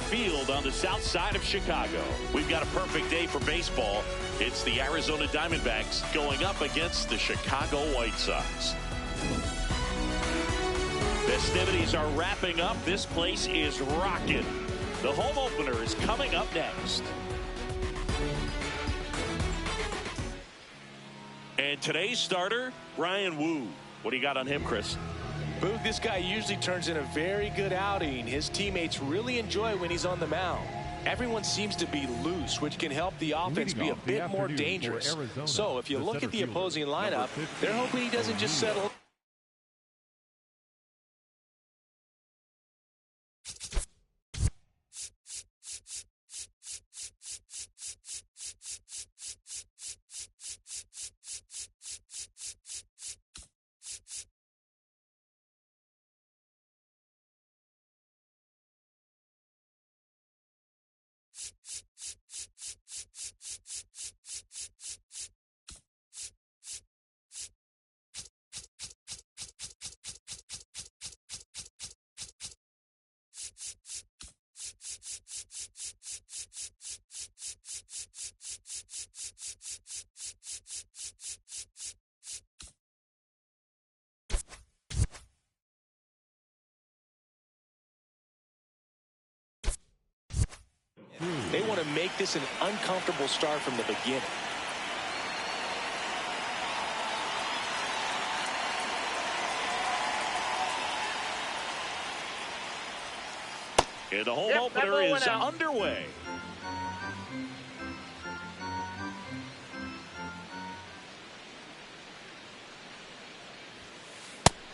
Field on the south side of Chicago. We've got a perfect day for baseball. It's the Arizona Diamondbacks going up against the Chicago White Sox. Festivities are wrapping up. This place is rocking. The home opener is coming up next. And today's starter, Ryan Wu. What do you got on him, Chris? Boog, this guy usually turns in a very good outing. His teammates really enjoy when he's on the mound. Everyone seems to be loose, which can help the offense be a bit more dangerous. So if you look at the opposing lineup, they're hoping he doesn't just settle. They want to make this an uncomfortable start from the beginning. And the home opener is underway.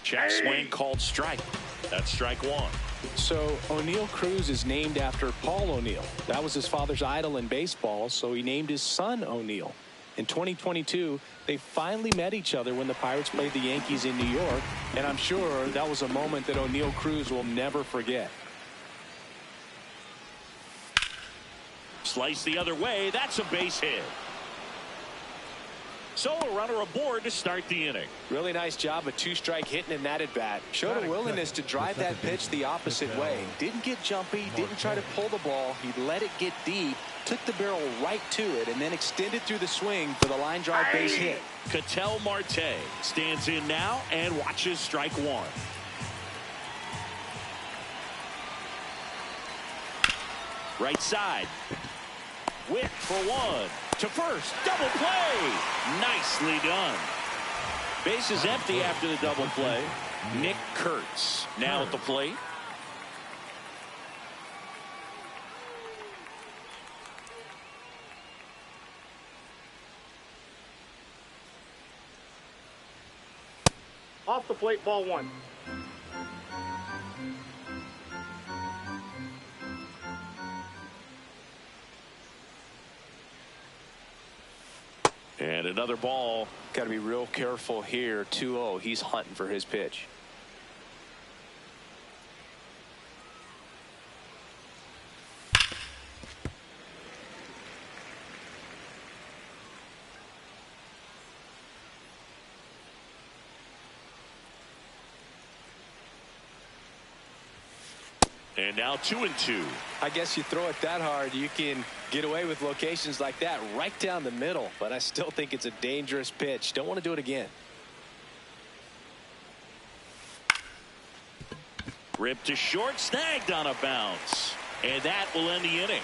Check swing called strike. That's strike one. So O'Neill Cruz is named after Paul O'Neill. That was his father's idol in baseball, so he named his son O'Neill. In 2022, they finally met each other when the Pirates played the Yankees in New York, and I'm sure that was a moment that O'Neill Cruz will never forget. Slice the other way. That's a base hit. So a runner aboard to start the inning. Really nice job of two-strike hitting in that at-bat. Showed a willingness to drive that pitch the opposite way. Didn't get jumpy, didn't try to pull the ball. He let it get deep, took the barrel right to it, and then extended through the swing for the line drive base hit. Ketel Marte stands in now and watches strike one. Right side. Wick for one. To first. Double play. Nicely done. Base is empty after the double play. Nick Kurtz now at the plate. Off the plate, ball one. And another ball. Got to be real careful here. 2-0. He's hunting for his pitch. And now 2-2. I guess you throw it that hard, you can get away with locations like that right down the middle. But I still think it's a dangerous pitch. Don't want to do it again. Ripped to short, snagged on a bounce. And that will end the inning.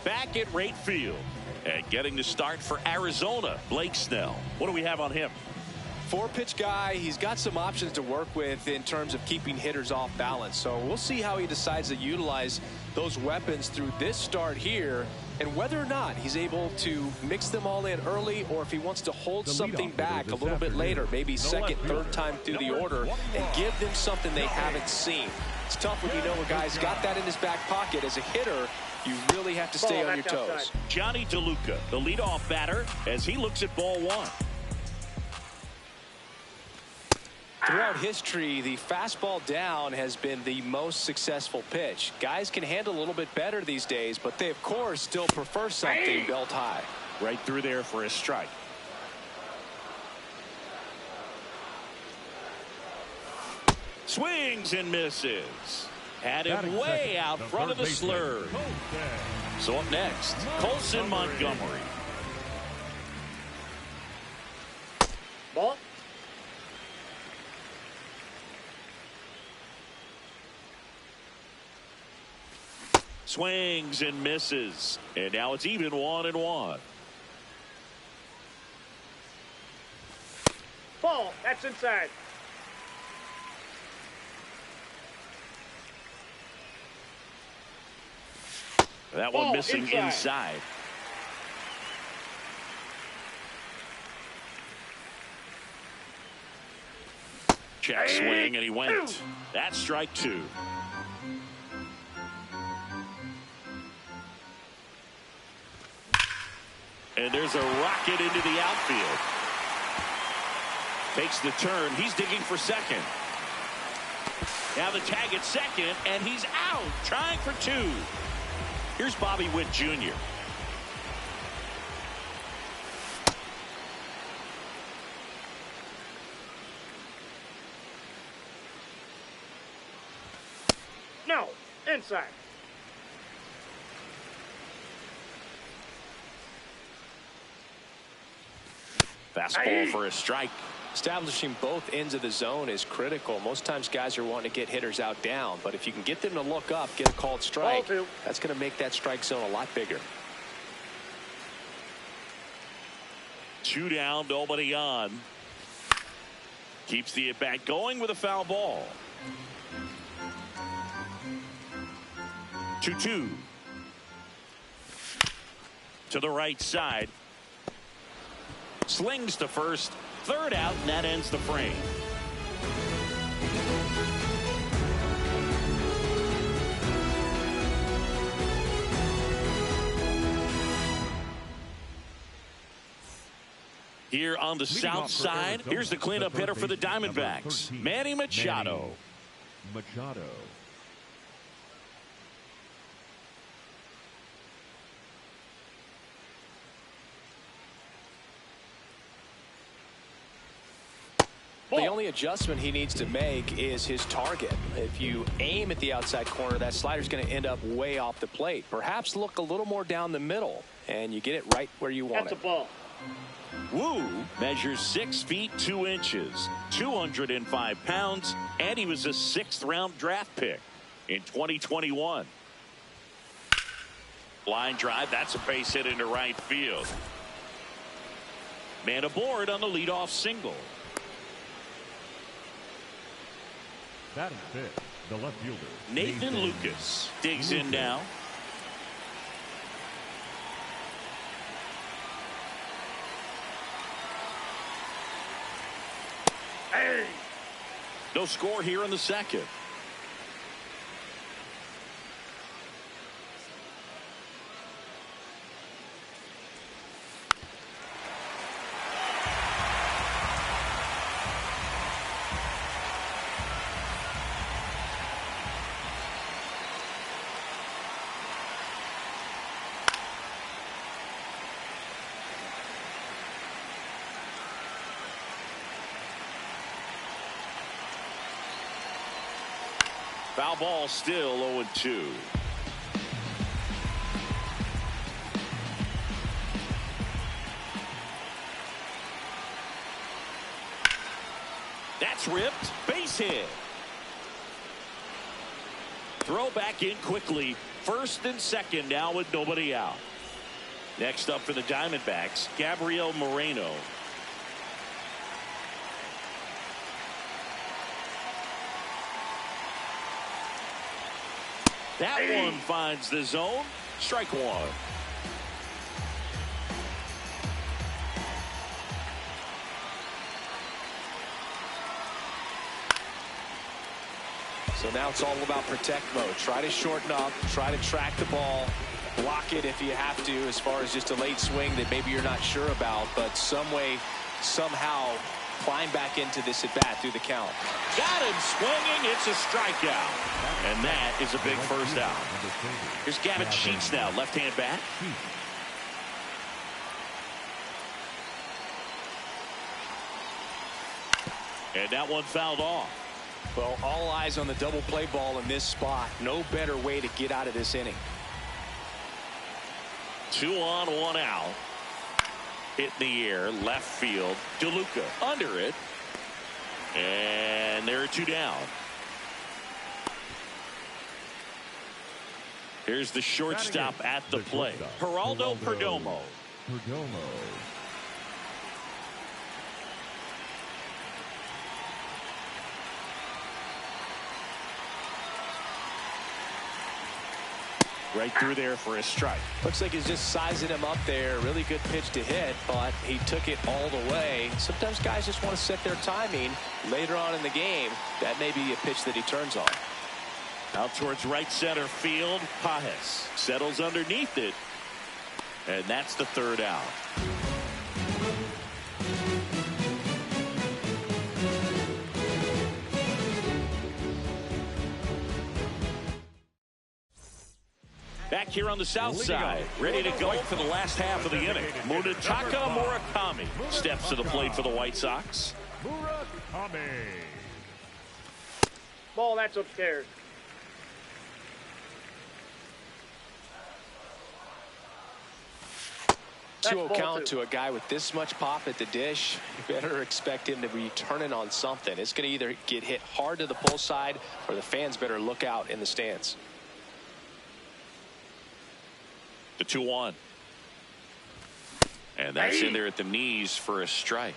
back at right field. And getting the start for Arizona, Blake Snell. What do we have on him? 4-pitch guy. He's got some options to work with in terms of keeping hitters off balance. So we'll see how he decides to utilize those weapons through this start here, and whether or not he's able to mix them all in early, or if he wants to hold something back a little bit later, maybe second, third time through the order, and give them something they haven't seen. It's tough when you know a guy's got that in his back pocket. As a hitter, you really have to stay on your toes. Johnny DeLuca, the leadoff batter, as he looks at ball one. Throughout history, the fastball down has been the most successful pitch. Guys can handle a little bit better these days, but they, of course, still prefer something belt high. Right through there for a strike. Swings and misses. Had him way out front of the slur. So up next, Colson Montgomery. Ball. Swings and misses. And now it's even 1-1. Ball. That's inside. That one missing inside. Check swing, and he went. That's strike two. And there's a rocket into the outfield. Takes the turn. He's digging for second. Now the tag at second, and he's out. Trying for two. Here's Bobby Witt Jr. No. Inside. Fastball for a strike. Establishing both ends of the zone is critical. Most times guys are wanting to get hitters out down, but if you can get them to look up, get a called strike, that's going to make that strike zone a lot bigger. 2 down, nobody on. Keeps the at-bat going with a foul ball. 2-2. To the right side. Slings to first. Third out, and that ends the frame. Here on the south side, here's the cleanup hitter for the Diamondbacks, Manny Machado. The only adjustment he needs to make is his target. If you aim at the outside corner, that slider's going to end up way off the plate. Perhaps look a little more down the middle, and you get it right where you want it. That's a ball. Wu measures 6 feet 2 inches, 205 pounds, and he was a 6th-round draft pick in 2021. Line drive, that's a base hit into right field. Man aboard on the leadoff single. That is fifth, the left fielder, Nathan Lucas digs in now. Hey. No score here in the second. Foul ball, still 0-2. That's ripped. Base hit. throw back in quickly. First and second now with nobody out. Next up for the Diamondbacks, Gabriel Moreno. That one finds the zone. Strike one. So now it's all about protect mode. Try to shorten up, try to track the ball, block it if you have to, as far as just a late swing that maybe you're not sure about, but some way, somehow climb back into this at bat through the count. Got him swinging. It's a strikeout. And that is a big first out. Here's Gavin Sheets now, left-hand bat. And that one fouled off. Well, all eyes on the double play ball in this spot. No better way to get out of this inning. 2 on, 1 out. Hit in the air, left field. DeLuca under it. And there are 2 down. Here's the shortstop at the plate. Geraldo Perdomo. Right through there for a strike. Looks like he's just sizing him up there. Really good pitch to hit, but he took it all the way. Sometimes guys just want to set their timing later on in the game. That may be a pitch that he turns on. Out towards right center field. Pajes settles underneath it. And that's the 3rd out. Back here on the south side, ready to go for the last half of the inning. Munetaka Murakami steps to the plate for the White Sox. Ball, that's upstairs. 2-0 count to a guy with this much pop at the dish. You better expect him to be turning on something. It's going to either get hit hard to the pull side, or the fans better look out in the stands. The 2-1. And that's in there at the knees for a strike.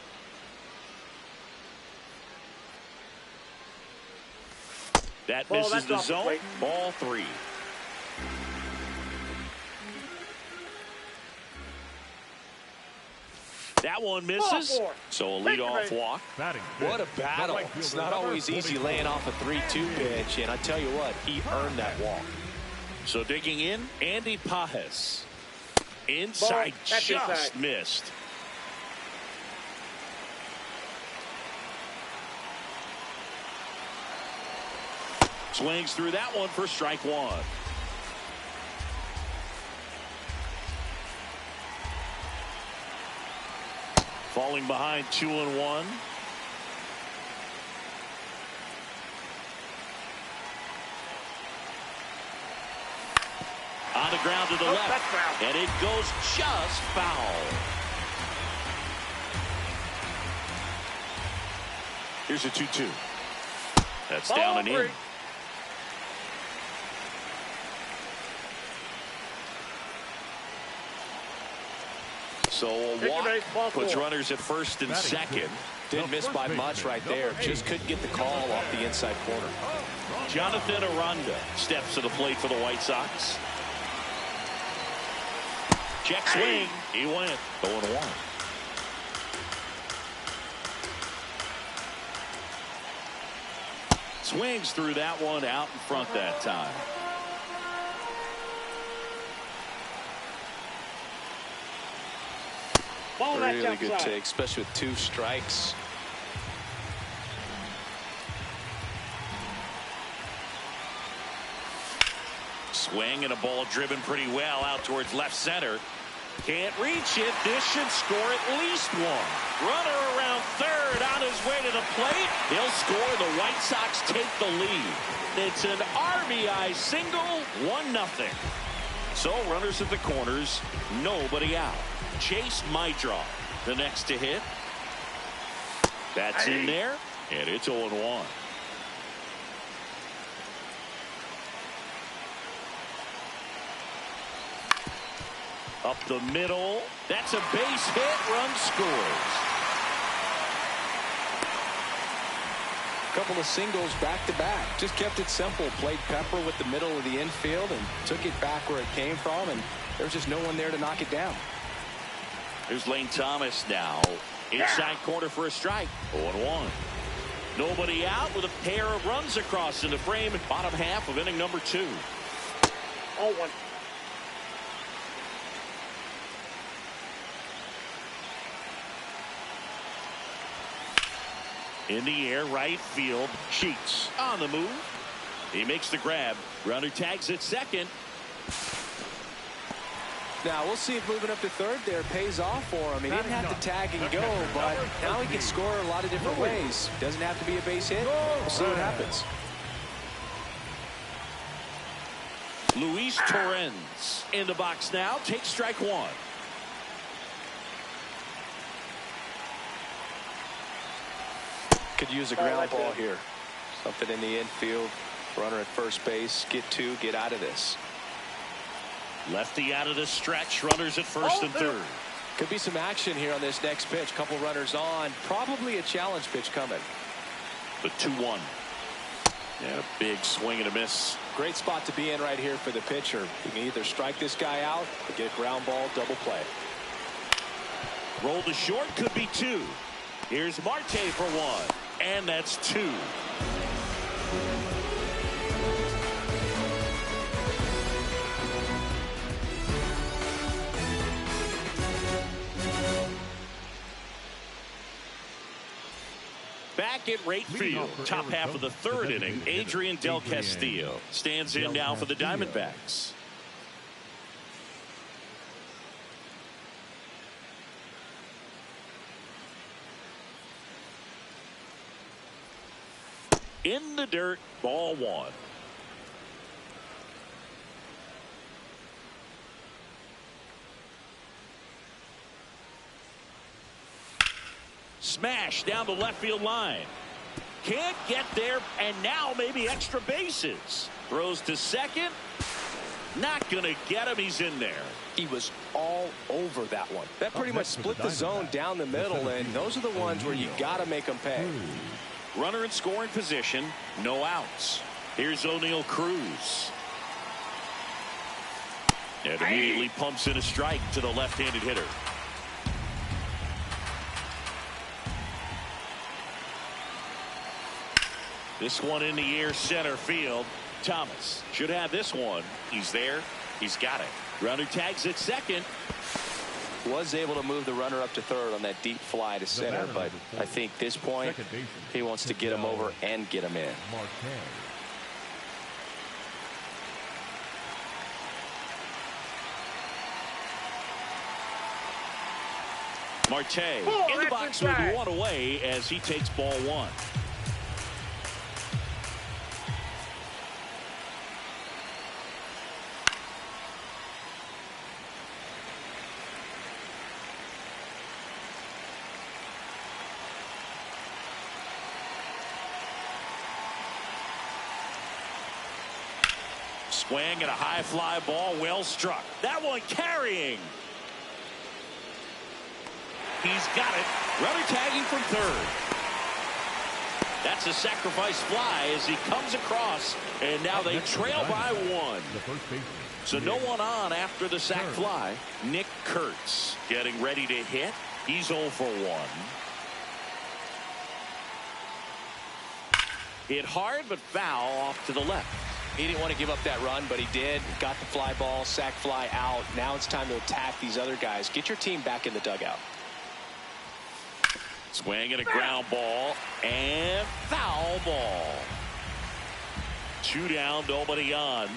That misses the zone. Ball 3. That one misses. So a leadoff walk. What a battle. It's not always easy laying off a 3-2 pitch, and I tell you what, he earned that walk. So digging in, Andy Pajes. Inside, just missed. Swings through that one for strike 1. Falling behind 2-1. On the ground to the left. And it goes just foul. Here's a 2-2. That's down and in. So a walk puts runners at first and second. Didn't miss by much right there. Just couldn't get the call off the inside corner. Jonathan Aranda steps to the plate for the White Sox. Check swing. He went 0-1. Swings through that one out in front that time. Really good take, especially with 2 strikes. Swing and a ball driven pretty well out towards left center. Can't reach it. This should score at least 1. Runner around third on his way to the plate. He'll score. The White Sox take the lead. It's an RBI single, 1-0. So runners at the corners, nobody out. Chase Maidra, the next to hit. That's in there, and it's 0-1. Up the middle. That's a base hit. Run scores. Couple of singles back-to-back. Just kept it simple. Played pepper with the middle of the infield and took it back where it came from, and there was just no one there to knock it down. Here's Lane Thomas now. Inside corner for a strike. 0-1. Nobody out with a pair of runs across in the frame. Bottom half of inning number 2. 0-1. In the air, right field. Sheets on the move. He makes the grab. Runner tags at second. Now we'll see if moving up to third there pays off for him. He didn't have to tag and go, but now he can score a lot of different ways. Doesn't have to be a base hit. We'll see what happens. Luis Torrens in the box now. Takes strike 1. Could use a ground ball here. Something in the infield. Runner at first base. Get 2. Get out of this. Lefty out of the stretch. Runners at first and third. Could be some action here on this next pitch. Couple runners on. Probably a challenge pitch coming. The 2-1. And a big swing and a miss. Great spot to be in right here for the pitcher. You can either strike this guy out or get a ground ball, double play. Roll to short. Could be 2. Here's Marte for 1. And that's 2. Back at right field, top half of the third inning, Adrian Del Castillo stands in now for the Diamondbacks. In the dirt, ball 1. Smash down the left field line. Can't get there, and now maybe extra bases. Throws to second. Not going to get him. He's in there. He was all over that one. That pretty much split the zone down the middle, and those are the ones where you got to make them pay. Runner in scoring position. No outs. Here's O'Neill Cruz. And immediately pumps in a strike to the left-handed hitter. This one in the air, center field. Thomas should have this one. He's there. He's got it. Runner tags at second. Was able to move the runner up to third on that deep fly to center, but I think this point he wants to get him over and get him in. Marte in the box with 1 away as he takes ball 1. Swing and a high fly ball, well struck. That one carrying. He's got it. Runner tagging from third. That's a sacrifice fly as he comes across, and now they trail by 1. So no one on after the sac fly. Nick Kurtz getting ready to hit. He's 0 for 1. Hit hard but foul off to the left. He didn't want to give up that run, but he did. Got the fly ball, sac fly out. Now it's time to attack these other guys. Get your team back in the dugout. Swing and a ground ball and foul ball. 2 down, nobody on.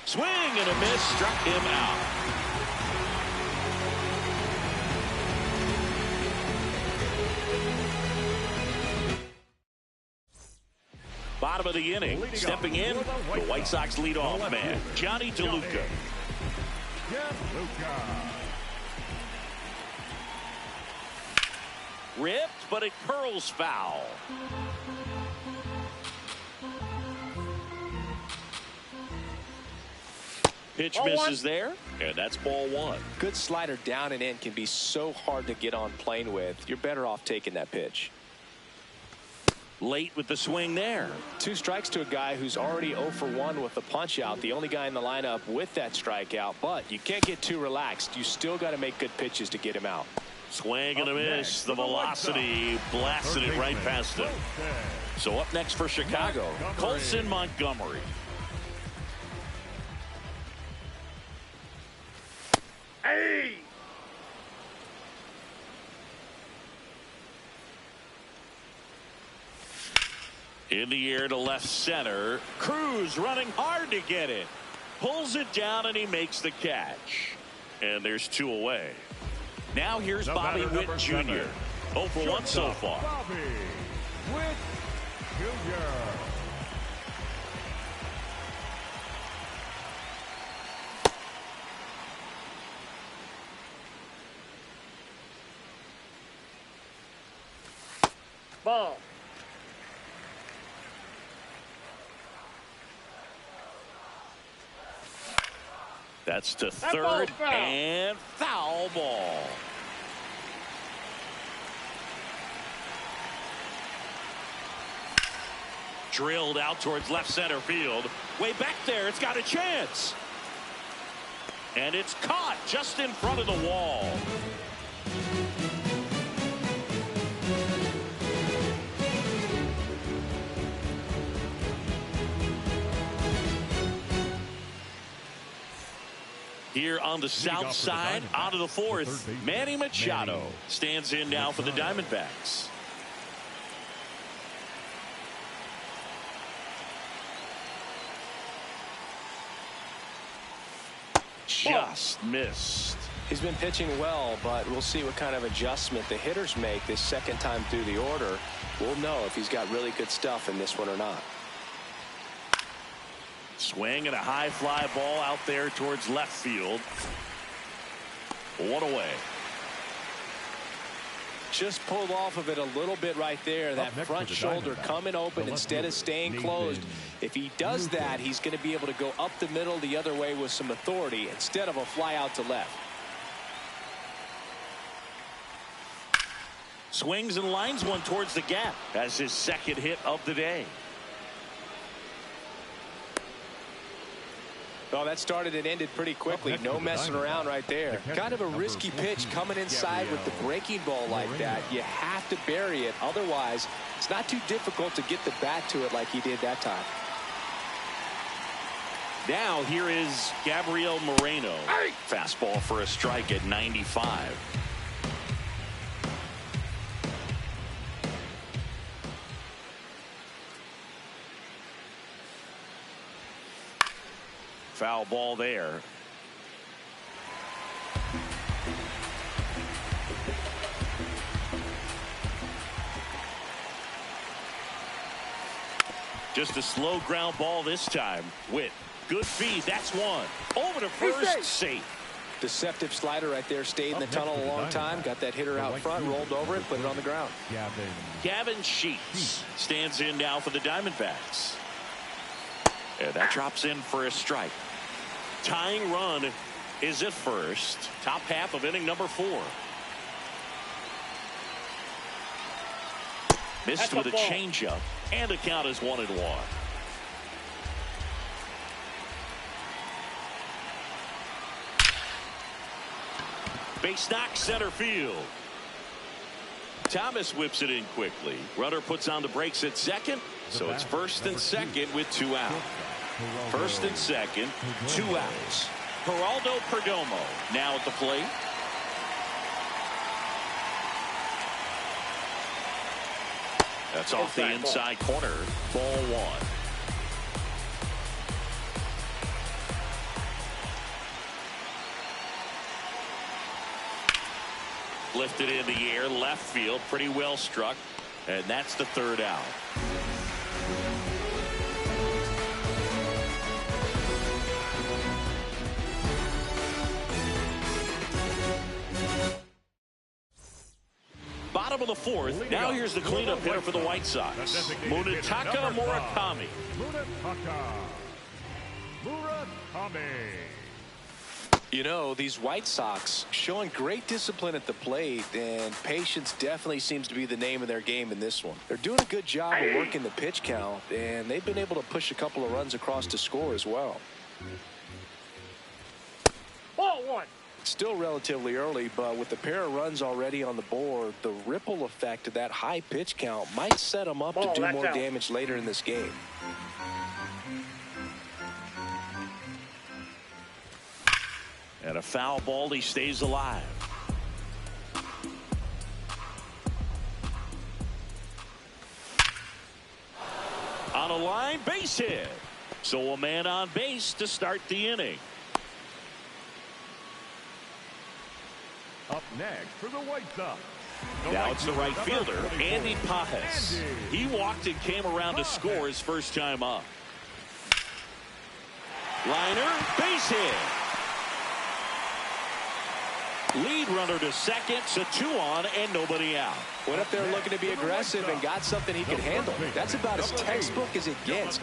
Swing and a miss, struck him out. Bottom of the inning, stepping in, the White Sox leadoff man, Johnny DeLuca. Ripped, but it curls foul. Pitch Ball misses one. there, and that's ball one. Good slider down and in can be so hard to get on plane with. You're better off taking that pitch. Late with the swing there. 2 strikes to a guy who's already 0 for 1 with the punch out. The only guy in the lineup with that strikeout, but you can't get too relaxed. You still got to make good pitches to get him out. Swing and a miss. The velocity blasted it right past him. So up next for Chicago, Colson Montgomery. Hey! In the air to left center. Cruz running hard to get it. Pulls it down and he makes the catch. And there's 2 away. Now here's Bobby Witt Jr. 0 for 1 so far. Bobby Witt Jr. Ball. That's to That third ball's foul. and foul ball. Drilled out towards left center field. Way back there, it's got a chance. And it's caught just in front of the wall. Here on the south side, out of the fourth, Manny Machado stands in now for the Diamondbacks. Just missed. He's been pitching well, but we'll see what kind of adjustment the hitters make this second time through the order. We'll know if he's got really good stuff in this one or not. Swing and a high fly ball out there towards left field. 1 away. Just pulled off of it a little bit right there. That front shoulder coming open instead of staying closed. If he does that, he's going to be able to go up the middle the other way with some authority instead of a fly out to left. Swings and lines one towards the gap. That's his second hit of the day. Oh, that started and ended pretty quickly. No messing around right there. Kind of a risky pitch coming inside with the breaking ball like that. You have to bury it. Otherwise, it's not too difficult to get the bat to it like he did that time. Now here is Gabriel Moreno. Fastball for a strike at 95. Foul ball there. Just a slow ground ball this time. Witt, good feed. That's one. Over to first, safe. Deceptive slider right there. Stayed in the tunnel a long time. Got that hitter out front, rolled over it, put it on the ground. Gavin Sheets stands in now for the Diamondbacks. And that drops in for a strike. Tying run is at first. Top half of inning number 4. Missed with a changeup, and the count is 1-1. Base knock center field. Thomas whips it in quickly. Runner puts on the brakes at second, so it's first and second with 2 out. First and second, 2 outs. Geraldo Perdomo now at the plate. That's off the inside corner. Ball 1. Lifted in the air, left field, pretty well struck, and that's the 3rd out. Bottom of the 4th. Now here's the cleanup hitter for the White Sox. Munetaka Murakami. Murakami. You know, these White Sox showing great discipline at the plate, and patience definitely seems to be the name of their game in this one. They're doing a good job of working the pitch count, and they've been able to push a couple of runs across to score as well. Ball one. Still relatively early, but with the pair of runs already on the board, the ripple effect of that high pitch count might set them up to do more damage later in this game. And a foul ball, he stays alive. On a line, base hit. So a man on base to start the inning. Up next for the White Sox. Now it's the right fielder, Andy Pajes. He walked and came around to score his first time up. Liner, base hit. Lead runner to second, so 2 on and nobody out. Went up there looking to be aggressive and got something he could handle. That's about as textbook as it gets.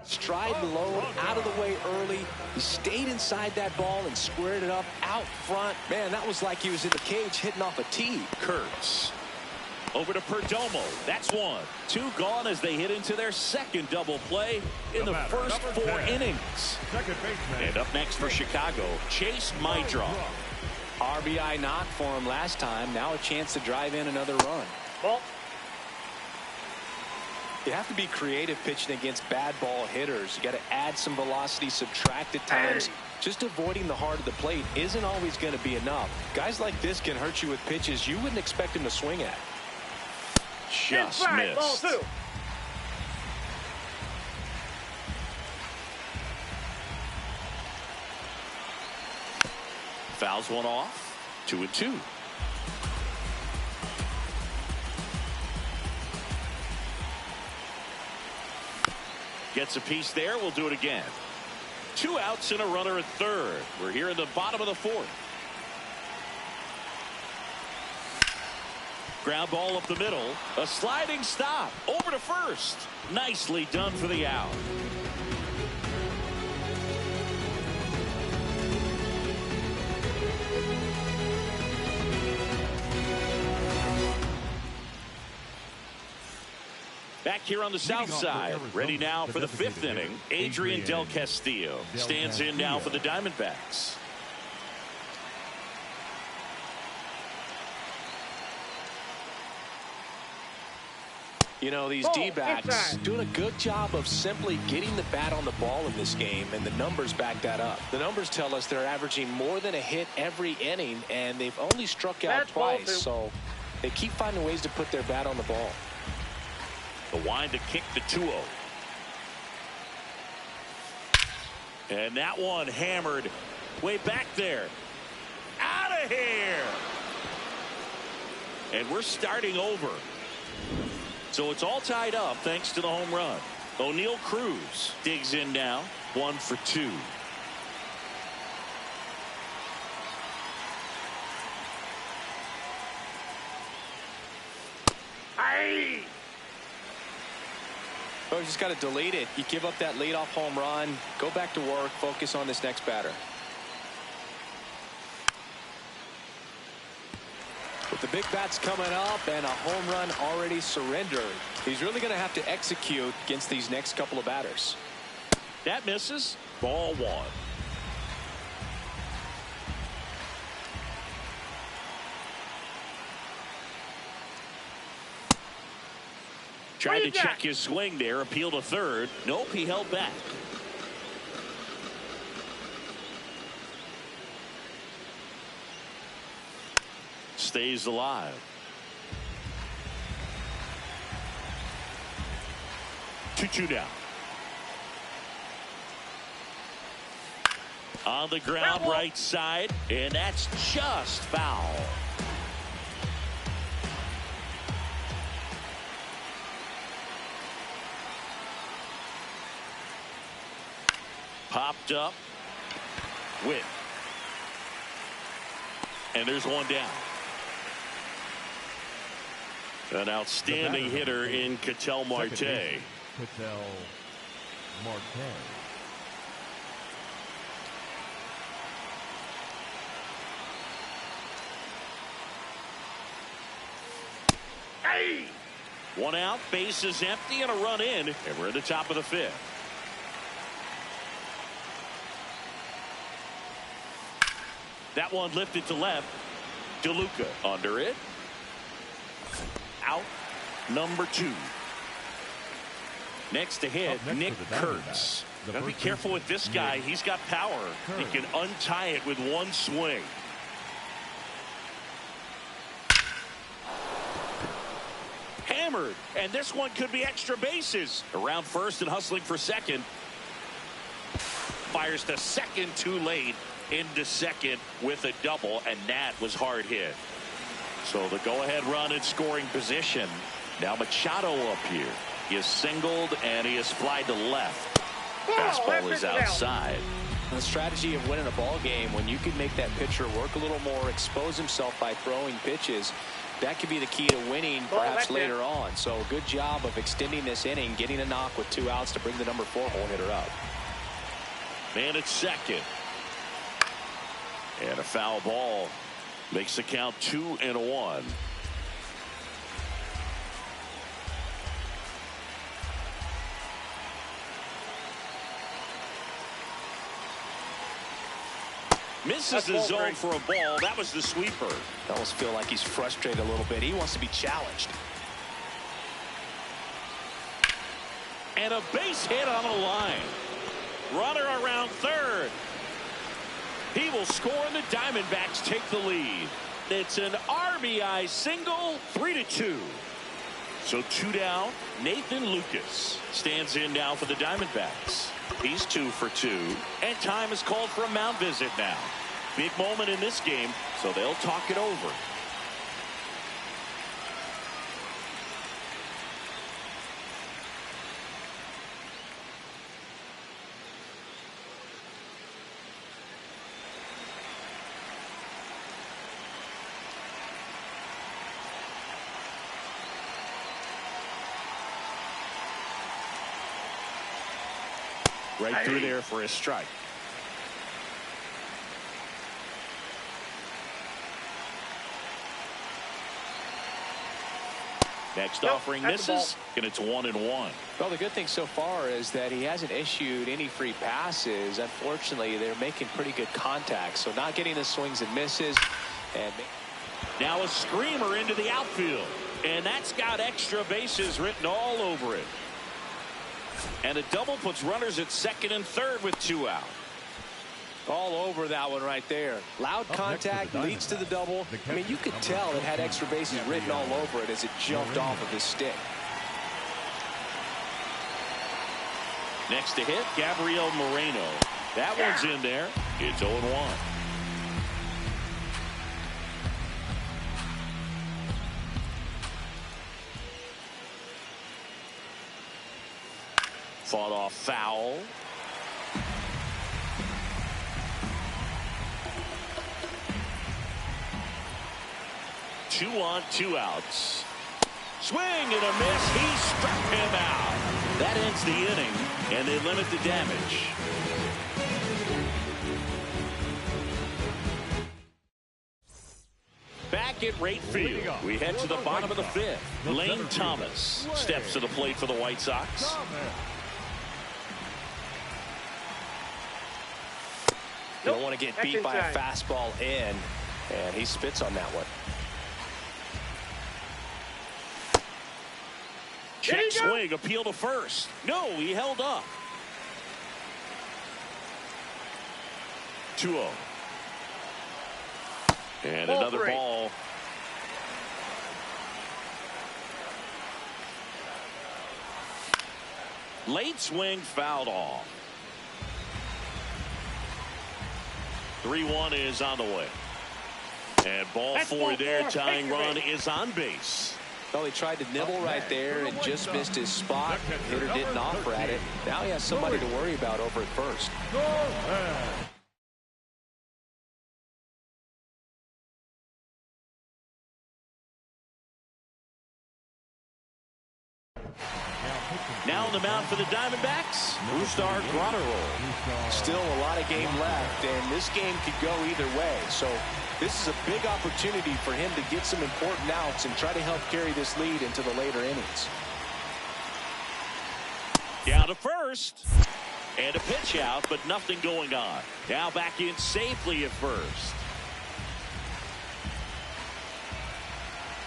Stride and load, out of the way early. He stayed inside that ball and squared it up out front. Man, that was like he was in the cage hitting off a tee. Kurtz. Over to Perdomo. That's 1. 2 gone as they hit into their second double play in the first 4 innings. Second baseman. And up next for Chicago, Chase Maidra. RBI knock for him last time. Now a chance to drive in another run. Ball. You have to be creative pitching against bad ball hitters. You got to add some velocity, subtract at times. Just avoiding the heart of the plate isn't always going to be enough. Guys like this can hurt you with pitches you wouldn't expect him to swing at. Just missed. Ball 2. Fouls one off. 2-2. Gets a piece there. We'll do it again. 2 outs and a runner at third. We're here in the bottom of the 4th. Ground ball up the middle. A sliding stop. Over to first. Nicely done for the out. Back here on the south side. Ready now for the 5th inning. Adrian Del Castillo stands in now for the Diamondbacks. You know, these D-backs doing a good job of simply getting the bat on the ball in this game, and the numbers back that up. The numbers tell us they're averaging more than a hit every inning, and they've only struck out twice, so they keep finding ways to put their bat on the ball. The wind to kick the 2-0. And that one hammered way back there. Out of here. And we're starting over. So it's all tied up thanks to the home run. O'Neal Cruz digs in now. 1 for 2. Aye. Oh, you just got to delete it. You give up that leadoff home run, go back to work, focus on this next batter. With the big bats coming up and a home run already surrendered, he's really going to have to execute against these next couple of batters. That misses. Ball 1. Tried to check his swing there, appeal to third. Nope, he held back. Stays alive. 2-2 now. On the ground, right side, and that's just foul. Popped up. Whip. And there's one down. An outstanding hitter in Ketel Marte. Ketel Marte. One out, base is empty, and a run in, and we're at the top of the fifth. That one lifted to left. DeLuca under it. Out number 2. Next to hit, Nick Kurtz. Gotta be careful with this guy. He's got power. He can untie it with one swing. Hammered, and this one could be extra bases. Around first and hustling for second. Fires to second too late. Into second with a double, and that was hard hit. So the go-ahead run in scoring position. Now Machado up here. He is singled, and he is flied to left. Fastball is outside. The strategy of winning a ball game, when you can make that pitcher work a little more, expose himself by throwing pitches, that could be the key to winning perhaps later on. So good job of extending this inning, getting a knock with 2 outs to bring the number 4 hole hitter up. Man at second. And a foul ball makes the count 2-1. Misses the zone for a ball. That was the sweeper. I almost feel like he's frustrated a little bit. He wants to be challenged. And a base hit on the line. Runner around third. He will score, and the Diamondbacks take the lead. It's an RBI single, 3-2. So 2 down. Nathan Lucas stands in now for the Diamondbacks. He's 2 for 2, and time is called for a mound visit now. Big moment in this game, so they'll talk it over. Right through there for a strike. Next offering misses, and it's 1-1. Well, the good thing so far is that he hasn't issued any free passes. Unfortunately, they're making pretty good contact, so not getting the swings and misses. And now a screamer into the outfield, and that's got extra bases written all over it. And a double puts runners at second and third with 2 out. All over that one right there. Loud contact leads to the double. I mean, you could tell it had extra bases written all over it as it jumped off of his stick. Next to hit, Gabriel Moreno. That one's in there. It's 0-1. Fought off foul. Two on, 2 outs. Swing and a miss. He struck him out. That ends the inning, and they limit the damage. Back at right field, we head to the bottom of the fifth. Lane Thomas steps to the plate for the White Sox. You don't want to get beat by a fastball in, and he spits on that one. Check swing, appeal to first. No, he held up. 2-0. And another ball. Late swing fouled off. 3-1 is on the way. And ball 4 there. Tying run is on base. Well, he tried to nibble right there and just missed his spot. Hitter didn't offer at it. Now he has somebody to worry about over at first. Now on the mound for the Diamondbacks, Brusdar Graterol. Still a lot of game left, and this game could go either way. So This is a big opportunity for him to get some important outs and try to help carry this lead into the later innings. Down to first. And a pitch out, but nothing going on. Now back in safely at first.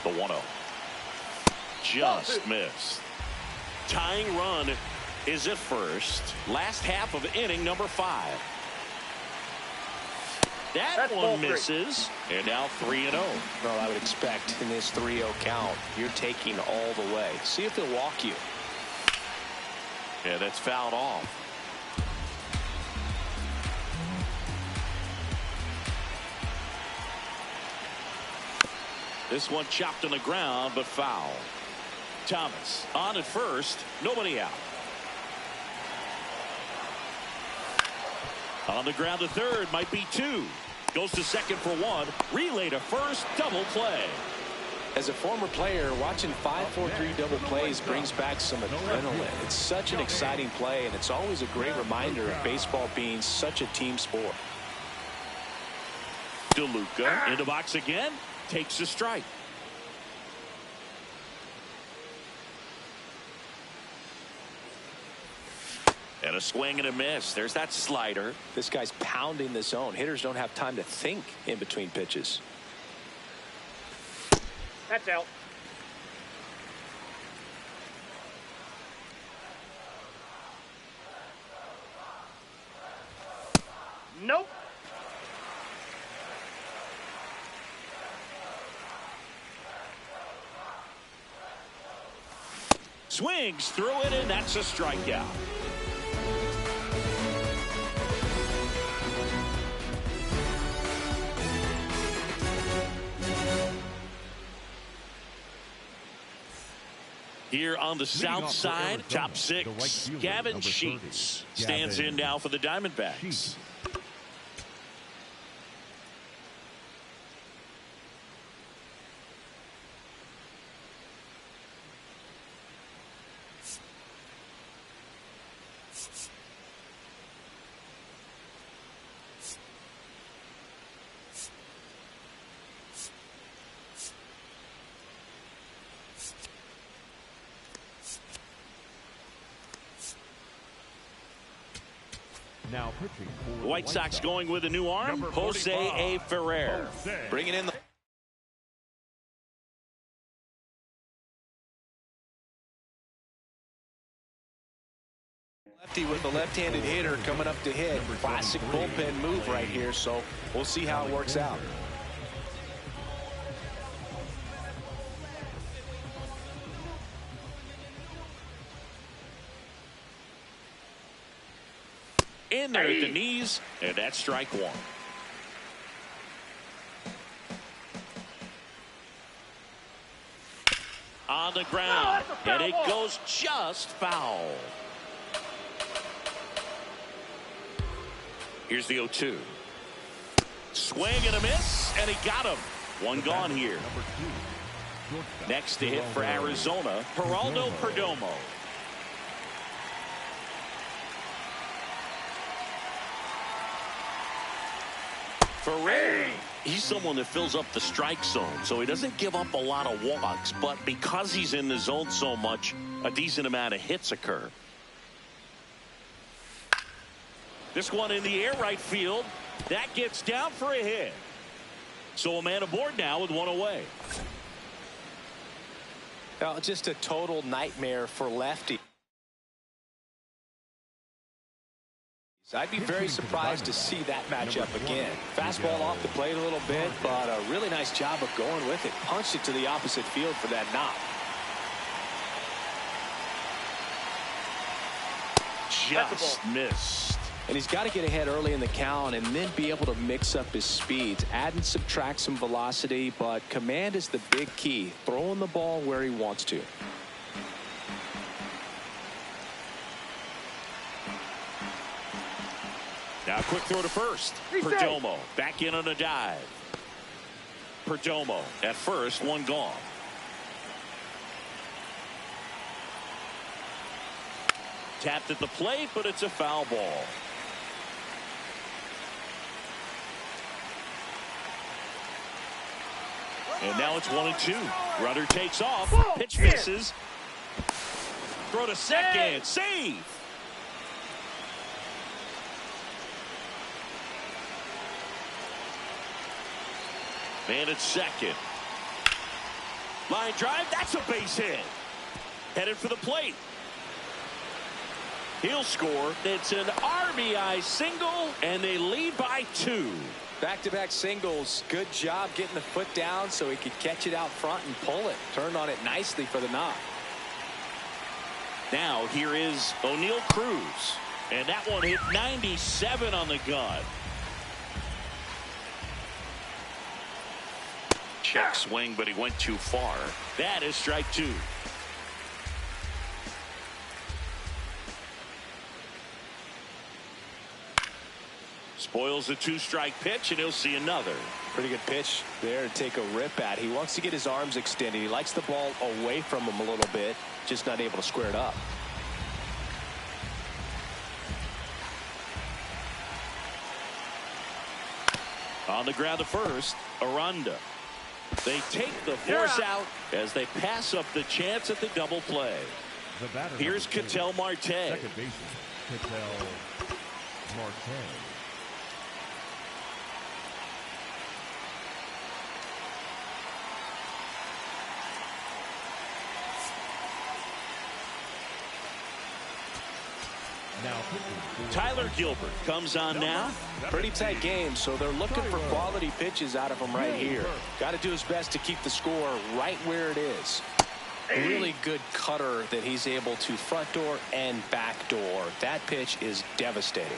The 1-0. Just missed. Tying run is at first. Last half of inning number 5. That one misses. And now 3-0. Well, I would expect in this 3-0 count, you're taking all the way. See if they'll walk you. Yeah, that's fouled off. This one chopped on the ground, but foul. Thomas on at first. Nobody out. On the ground to third. Might be 2. Goes to second for 1. Relay to first. Double play. As a former player, watching 5-4-3 double plays brings back some adrenaline. It's such an exciting play, and it's always a great reminder of baseball being such a team sport. DeLuca in the box again. Takes a strike. And a swing and a miss. There's that slider. This guy's pounding the zone. Hitters don't have time to think in between pitches. That's out. Nope. Swings through it, and that's a strikeout. Here on the south side, top 6, Gavin Sheets stands in now for the Diamondbacks. Now pitching for The White Sox going with a new arm, Jose A. Ferrer. Bringing in the lefty with the left-handed hitter coming up to hit. Classic bullpen move right here, so we'll see how it works out. In there at the knees, and that's strike 1. On the ground, and it goes just foul. Here's the 0-2. Swing and a miss, and he got him. One gone here. Next to hit for Arizona, Geraldo Perdomo. Ferrer, he's someone that fills up the strike zone, so he doesn't give up a lot of walks, but because he's in the zone so much, a decent amount of hits occur. This one in the air right field, that gets down for a hit. So a man aboard now with one away. Well, just a total nightmare for lefty. I'd be very surprised to see that matchup again. Fastball off the plate a little bit, but a really nice job of going with it. Punched it to the opposite field for that knock. Just missed. And he's got to get ahead early in the count and then be able to mix up his speeds. Add and subtract some velocity, but command is the big key. Throwing the ball where he wants to. Now quick throw to first. Perdomo back in on a dive. Perdomo at first, one gone. Tapped at the plate, but it's a foul ball. And now it's 1-2. Runner takes off. Pitch misses. Throw to second. Save. Man at second. Line drive. That's a base hit. Headed for the plate. He'll score. It's an RBI single, and they lead by 2. Back-to-back singles. Good job getting the foot down so he could catch it out front and pull it. Turned on it nicely for the knock. Now here is O'Neal Cruz. And that one hit 97 on the gun. Check swing, but he went too far. That is strike 2. Spoils the 2-strike pitch, and he'll see another. Pretty good pitch there to take a rip at. He wants to get his arms extended. He likes the ball away from him a little bit, just not able to square it up. On the ground to first, Aranda. They take the force out as they pass up the chance at the double play. Here's Ketel Marte. Second baseman, Ketel Marte. Tyler Gilbert comes on now. Pretty tight game, so they're looking for quality pitches out of him right here. Got to do his best to keep the score right where it is. Really good cutter that he's able to front door and back door. That pitch is devastating.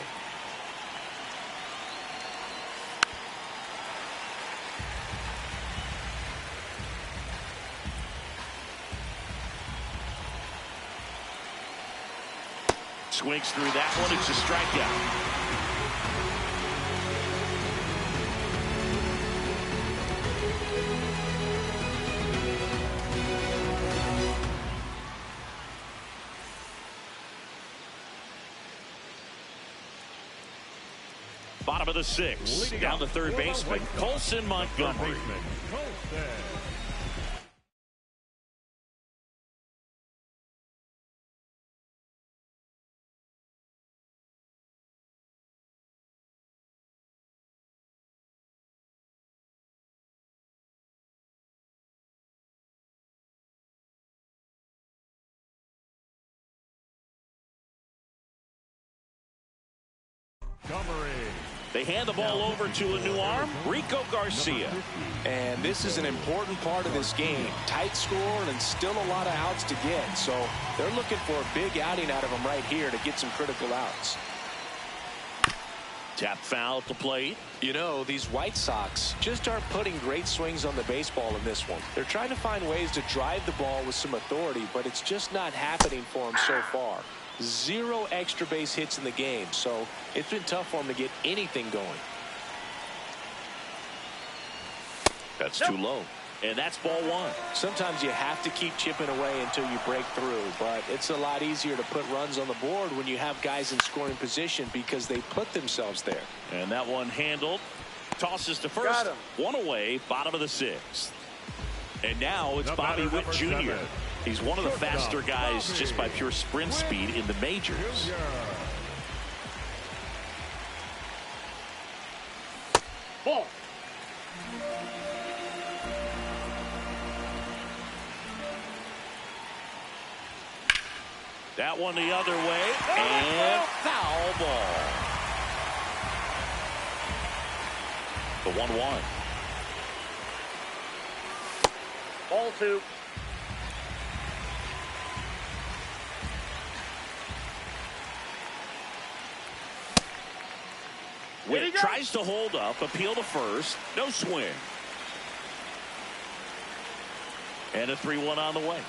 Swings through that one. It's a strikeout. Bottom of the 6th. Down the third baseman, Colson Montgomery. They hand the ball over to a new arm, Rico Garcia. And this is an important part of this game. Tight score and still a lot of outs to get. So they're looking for a big outing out of him right here to get some critical outs. Tap foul at the plate. You know, these White Sox just aren't putting great swings on the baseball in this one. They're trying to find ways to drive the ball with some authority, but it's just not happening for them so far. 0 extra base hits in the game, so it's been tough for him to get anything going. That's too low, and that's ball 1. Sometimes you have to keep chipping away until you break through, but it's a lot easier to put runs on the board when you have guys in scoring position because they put themselves there. And that one handled. Tosses to first. 1 away, bottom of the 6th. And now it's Bobby Witt Jr. He's one of the faster guys just by pure sprint speed in the majors. Ball. That one the other way, and foul ball. The 1-1. Ball 2. Witt tries to hold up, appeal to first, no swing. And a 3-1 on the way.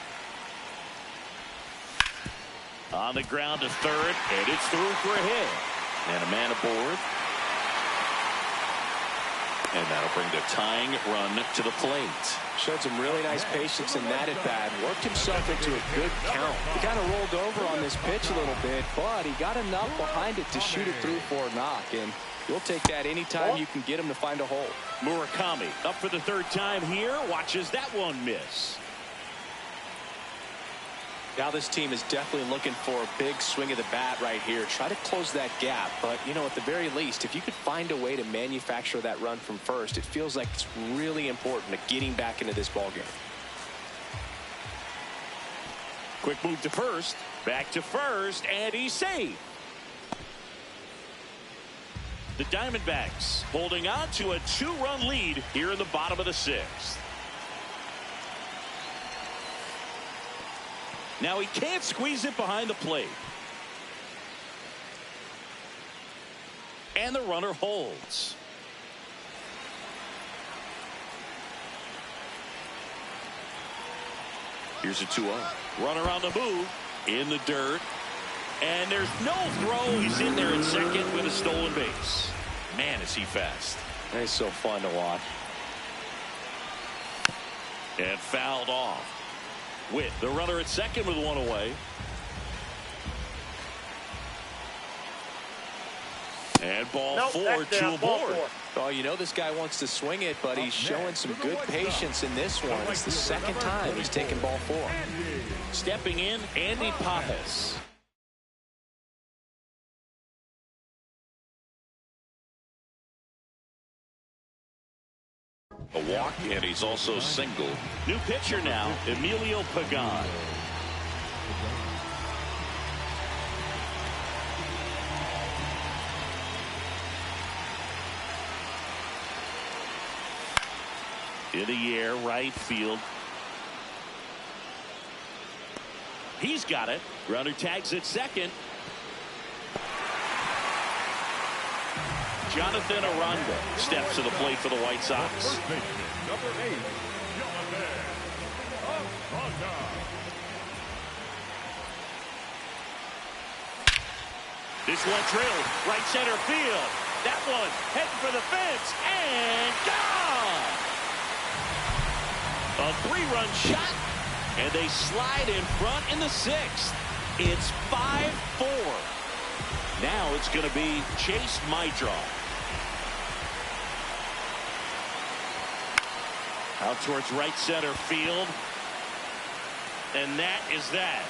On the ground to third, and it's through for a hit. And a man aboard. And that'll bring the tying run to the plate. Showed some really nice patience in that at bat. Worked himself into a good count. He kind of rolled over on this pitch a little bit, but he got enough behind it to shoot it through for a knock. And You'll take that anytime you can get him to find a hole. Murakami up for the third time here. Watches that one miss. Now this team is definitely looking for a big swing of the bat right here. Try to close that gap. But, you know, at the very least, if you could find a way to manufacture that run from first, it feels like it's really important to getting back into this ballgame. Quick move to first. Back to first, and he's safe. The Diamondbacks holding on to a 2-run lead here in the bottom of the 6th. Now he can't squeeze it behind the plate. And the runner holds. Here's a 2-0. Runner on the move. In the dirt. And there's no throw. He's in there at second with a stolen base. Man, is he fast. He's so fun to watch. And fouled off. With the runner at second with one away. And ball 4, 2 aboard. Oh, you know this guy wants to swing it, but he's showing some good patience in this one. It's the second time he's taken ball 4. Stepping in, Andy Pajes. A walk, and he's also single. New pitcher now, Emilio Pagan. In the air, right field. He's got it. Runner tags at second. Jonathan Aranda steps to the plate for the White Sox. First baseman, number 8, Jonathan Aranda. This one drilled right center field. That one heading for the fence and gone. A 3-run shot, and they slide in front in the 6th. It's 5-4. Now it's going to be Chase Maidra. Out towards right center field. And that is that.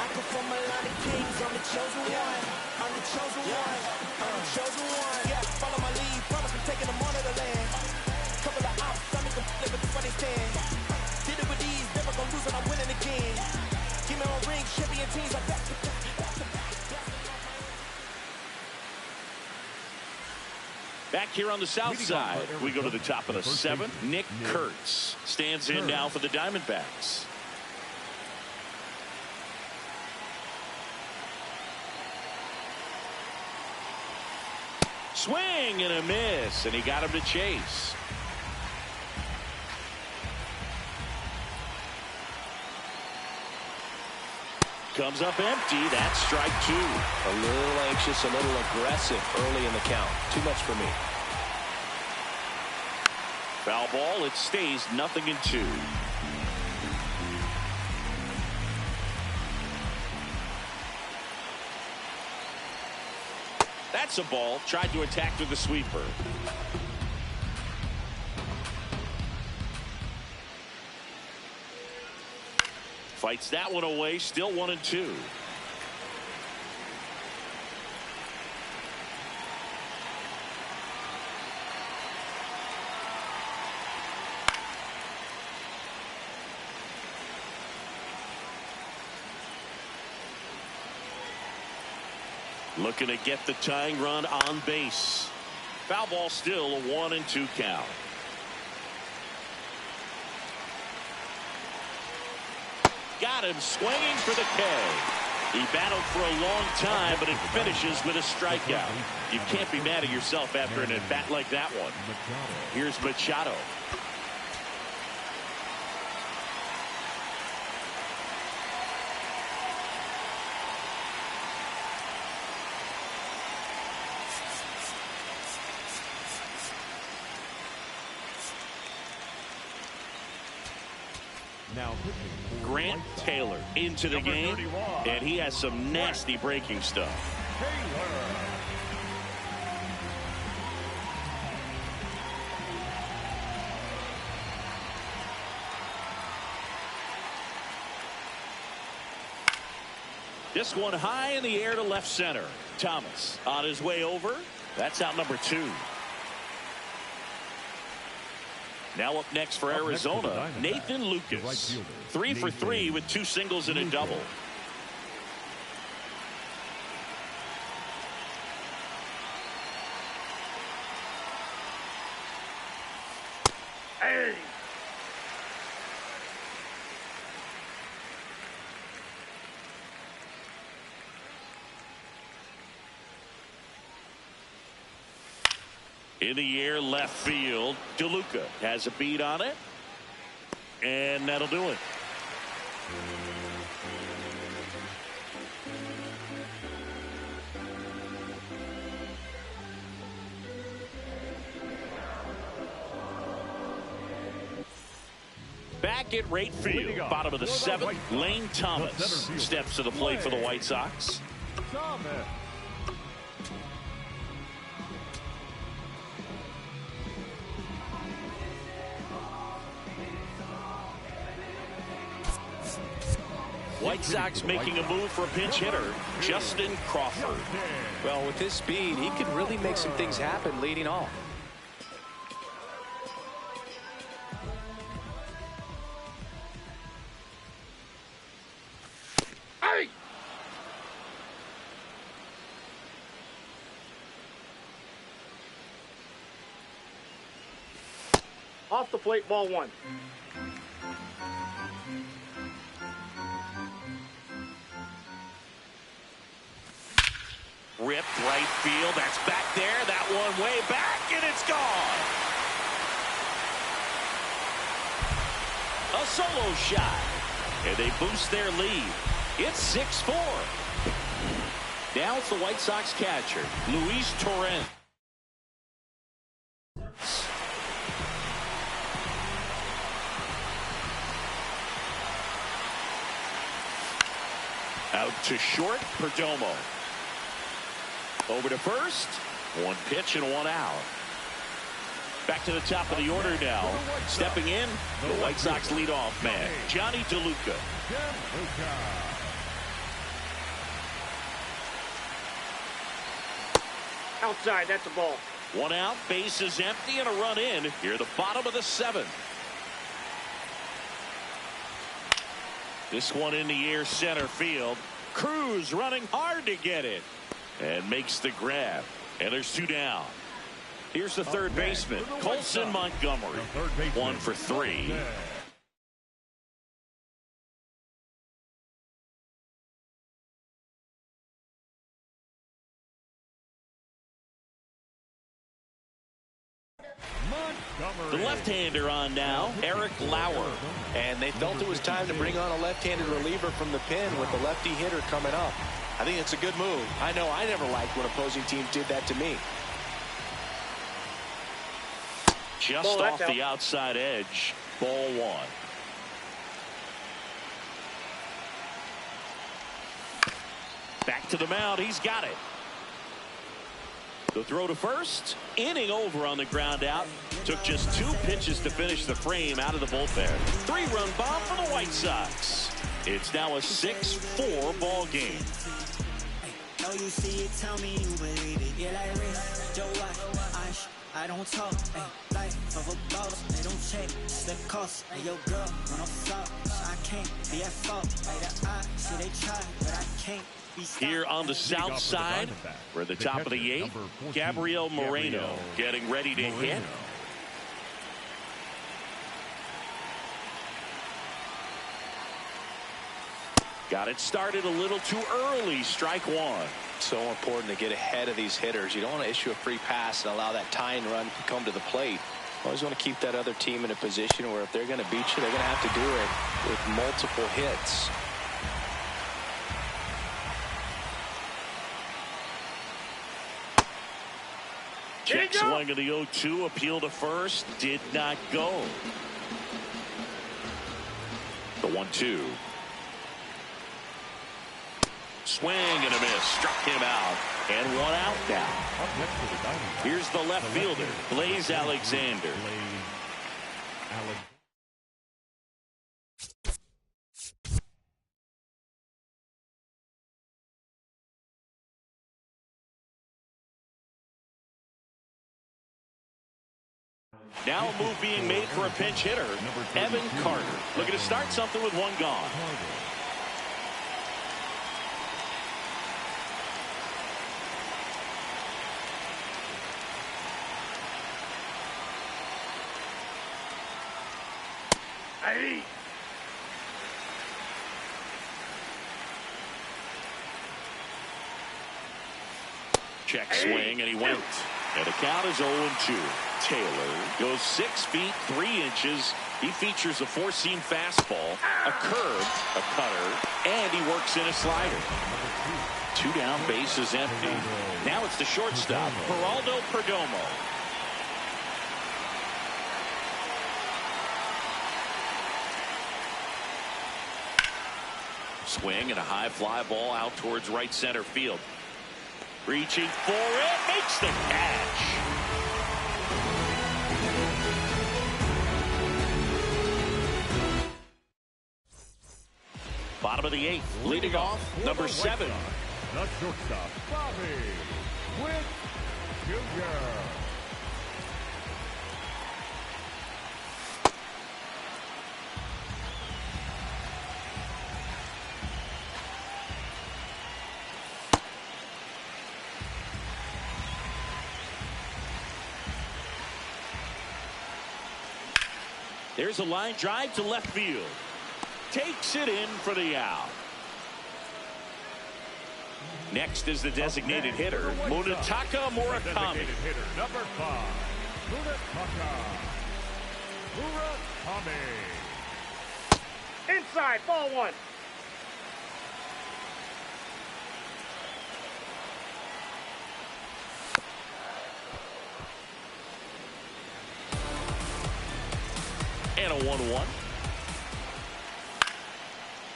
I come from a line of kings. I'm the chosen one. I'm the chosen one. I'm the chosen one. Yeah, follow my lead. Promise I'm taking them on to the land. Couple of ops, I make them flip it before they stand. Did it with these, never gonna lose and I'm winning again. Give me on rings, champion teams. I back to back. Back here on the south side, we go to the top of the 7th. Nick Kurtz stands in now for the Diamondbacks. Swing and a miss, and he got him to chase. Comes up empty. That's strike 2. A little anxious, a little aggressive early in the count. Too much for me. Foul ball. It stays 0-2. That's a ball. Tried to attack with the sweeper. Fights that one away. Still 1-2. Looking to get the tying run on base. Foul ball, still a 1-2 count. Got him swinging for the K. He battled for a long time, but it finishes with a strikeout. You can't be mad at yourself after an at-bat like that one. Here's Machado. Now pitching for Grant White Sox, Taylor into the number game, 31, and he has some nasty breaking stuff. Taylor. This one high in the air to left center. Thomas on his way over. That's out number 2. Now up next for Arizona, Nathan Lucas. 3 for 3 with 2 singles and a double. Hey! In the air left field, DeLuca has a beat on it, and that'll do it. Back at right field, bottom of the 7th, Lane Thomas steps to the plate for the White Sox. Thomas. White Sox making a move for a pinch hitter, Justin Crawford. Well, with his speed, he could really make some things happen leading off. Hey! Off the plate, ball 1. Ripped right field. That's back there. That one way back, and it's gone. A solo shot. And they boost their lead. It's 6-4. Now it's the White Sox catcher, Luis Torrens. Out to short, Perdomo. Over to first. 1 pitch and 1 out. Back to the top of the order now. Stepping in, the White Sox leadoff man, Johnny DeLuca. Outside, that's a ball. 1 out, base is empty, and a run in. Here, the bottom of the 7th. This one in the air center field. Cruz running hard to get it. And makes the grab. And there's 2 down. Here's the third baseman, Colson Montgomery. 1 for 3. The left-hander on now, Eric Lauer. And they felt it was time to bring on a left-handed reliever from the pen with the lefty hitter coming up. I think it's a good move. I know I never liked when opposing teams did that to me. Just off the outside edge, ball 1. Back to the mound, he's got it. The throw to first, inning over on the ground out. Took just 2 pitches to finish the frame out of the bullpen. 3-run bomb for the White Sox. It's now a 6-4 ball game. Oh, you see it, tell me you believe it. Yeah, like Rick, Joe White, I don't talk, life of a boss, they don't change, it's the cost, yo girl, when I'm soft, I can't be at fault, I see they try, but I can't. Here on the south side, we're at the top of the 8th, Gabriel Moreno getting ready to hit. Got it started a little too early, strike 1. So important to get ahead of these hitters. You don't want to issue a free pass and allow that tying run to come to the plate. You always want to keep that other team in a position where if they're going to beat you, they're going to have to do it with multiple hits. Check swing of the 0-2, appeal to first, did not go. 1-2. Swing and a miss. Struck him out. And one out now. Here's the left fielder, Blaze Alexander. Now a move being made for a pinch hitter, Evan Carter. Looking to start something with one gone. Hey. Check swing, and he went. And the count is 0-2. Taylor goes 6 feet 3 inches. He features a four-seam fastball, a curve, a cutter, and he works in a slider. 2 down, base is empty. Now it's the shortstop, Geraldo Perdomo. Swing and a high fly ball out towards right center field. Reaching for it, makes the catch. Bottom of the 8th, leading off, number 7. The shortstop, Bobby Witt Jr. There's a line drive to left field. Takes it in for the out. Next is the designated hitter, Munetaka Murakami. Hitter number 5, Munetaka Murakami. Inside, ball 1. And a 1-1.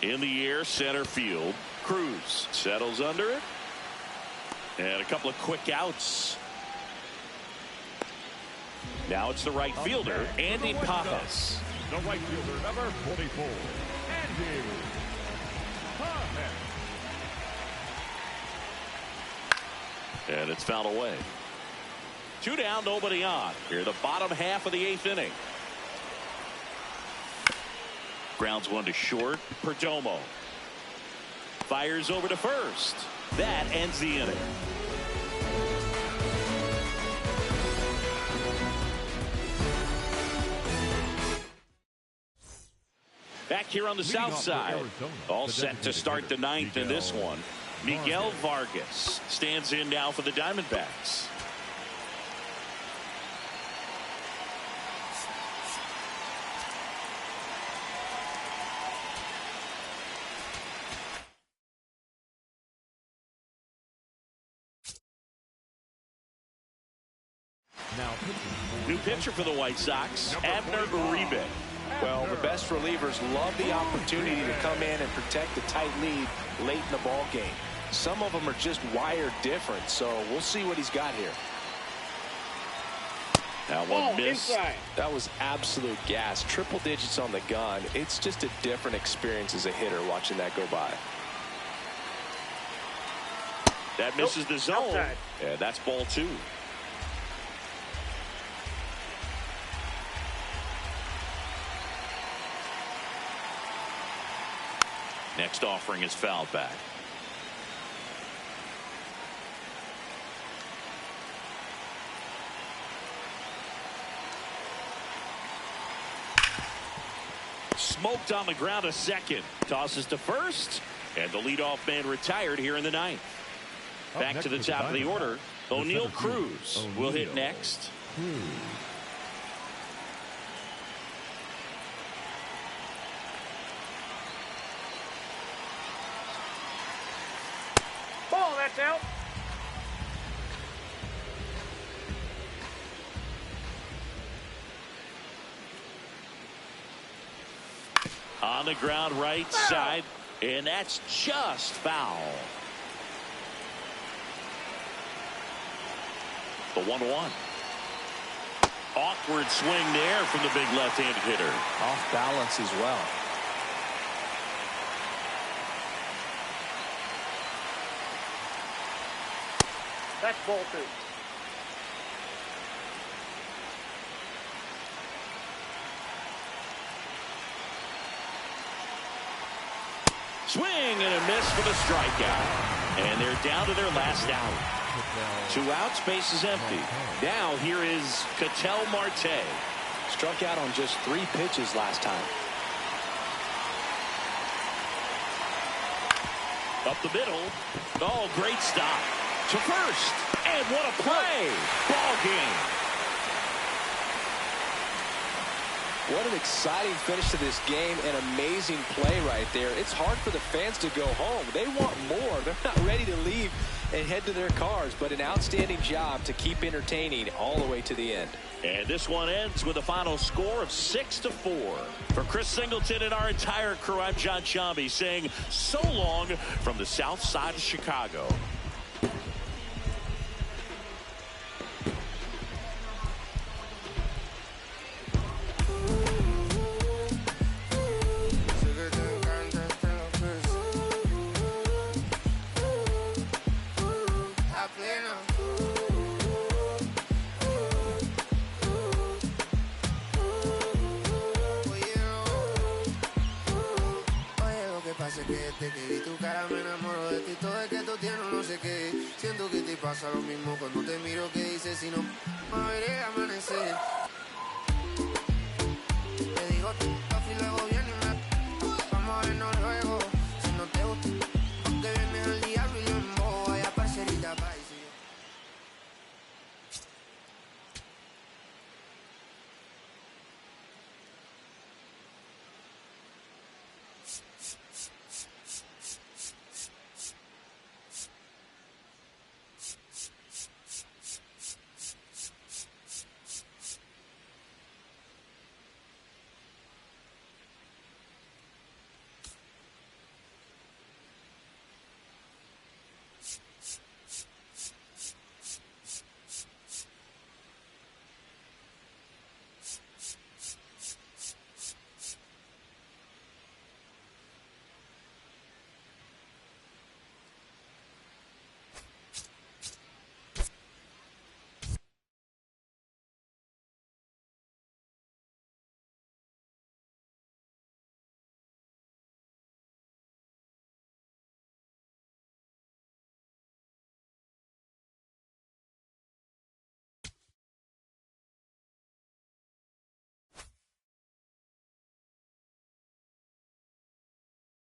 In the air, center field. Cruz settles under it. And a couple of quick outs. Now it's the right fielder, Andy Pajas. The right fielder, number 44, Andy Pajas. And it's fouled away. 2 down, nobody on. Here, the bottom half of the 8th inning. Grounds one to short. Perdomo fires over to first. That ends the inning. Back here on the south side, all set to start the 9th in this one. Miguel Vargas stands in now for the Diamondbacks. New pitcher for the White Sox, Abner Uribe. Well, the best relievers love the opportunity to come in and protect a tight lead late in the ball game. Some of them are just wired different, so we'll see what he's got here. That one missed. Inside. That was absolute gas. Triple digits on the gun. It's just a different experience as a hitter watching that go by. That misses the zone. Outside. Yeah, that's ball 2. Next offering is fouled back. Smoked on the ground a second. Tosses to first. And the leadoff man retired here in the 9th. Back to the top of the order. O'Neal Cruz will hit next. Ball, that's out. On the ground right side, and that's just foul. The 1-1. Awkward swing there from the big left-handed hitter. Off balance as well. That's ball 2. Swing and a miss for the strikeout. And they're down to their last out. 2 outs, base is empty. Now here is Ketel Marte. Struck out on just 3 pitches last time. Up the middle. Oh, great stop. To first. And what a play. Ball game. What an exciting finish to this game. An amazing play right there. It's hard for the fans to go home. They want more. They're not ready to leave and head to their cars, but an outstanding job to keep entertaining all the way to the end. And this one ends with a final score of 6-4. For Chris Singleton and our entire crew, I'm John Chambi saying so long from the south side of Chicago. Que desde que vi tu cara me enamoro de ti. Todo es que tú tienes no sé qué. Siento que te pasa lo mismo cuando te miro. Que dices si no me veré amanecer. Te digo